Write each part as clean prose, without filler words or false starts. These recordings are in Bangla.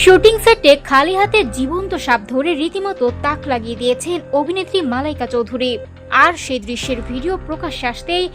শুটিং সেটে খালি হাতে জীবন্ত সাপ ধরে রীতিমতো তাক লাগিয়ে দিয়েছেন অভিনেত্রী মালাইকা চৌধুরী। আর সেই দৃশ্যের ভিডিও প্রকাশ্যে আসতেই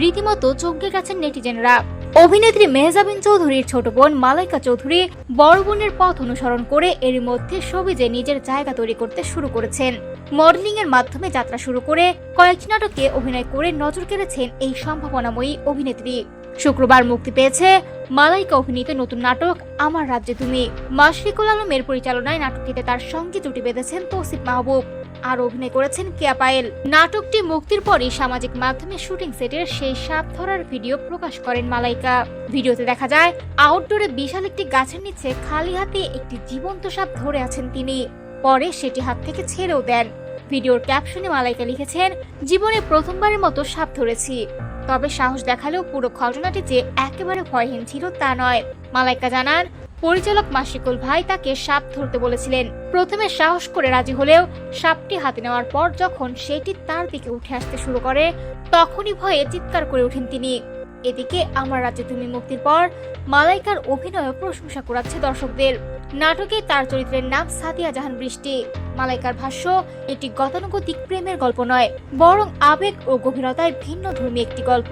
রীতিমতো চমকে গেছেন নেটিজেনরা। অভিনেত্রী মেহজাবিন চৌধুরীর ছোট বোন মালাইকা চৌধুরী বড় বোনের পথ অনুসরণ করে এর মধ্যে সবিজে নিজের জায়গা তৈরি করতে শুরু করেছেন। মডেলিং এর মাধ্যমে যাত্রা শুরু করে কয়েকটি নাটকে অভিনয় করে নজর কেড়েছেন এই সম্ভাবনাময়ী অভিনেত্রী। শুক্রবার মুক্তি পেয়েছে মালাইকা অভিনীত নতুন নাটক আমার রাজ্যে তুমি। মাশরিকুল আলমের পরিচালনায় নাটকটিতে তার সঙ্গে জুটি বেঁধেছেন তৌসিফ মাহবুব আর অভিনয় করেছেন কেয়া পায়েল। নাটকটি মুক্তির পরই সামাজিক মাধ্যমে শুটিং সেটের সেই সাপ ধরার ভিডিও প্রকাশ করেন মালাইকা। ভিডিওতে দেখা যায় আউটডোরে বিশাল একটি গাছের নিচে খালি হাতে একটি জীবন্ত সাপ ধরে আছেন তিনি। পরে সেটি হাত থেকে ছেড়েও দেন। ভিডিওর ক্যাপশনে মালাইকা লিখেছেন, জীবনে প্রথমবারের মতো সাপ ধরেছি, তবে সাহস দেখালেও পুরো ঘটনাটি যে একেবারে ভয়হীন ছিল তা নয়। মালাইকা জানান, পরিচালক মাশরিকুল ভাই তাকে সাপ ধরতে বলেছিলেন। প্রথমে সাহস করে রাজি হলেও সাপটি হাতে নেওয়ার পর যখন সেটি তার দিকে উঠে আসতে শুরু করে তখনই ভয়ে চিৎকার করে ওঠেন তিনি। এদিকে আমার রাজ্যে তুমি মুক্তির পর মালাইকার অভিনয় প্রশংসা কুড়াচ্ছে দর্শকদের। নাটকে তার চরিত্রের নাম সাদিয়া জাহান বৃষ্টি। মালাইকার ভাষ্য, এটি গতানুগতিক প্রেমের গল্প নয়, বরং আবেগ ও গভীরতায় ভিন্ন ধর্মী একটি গল্প।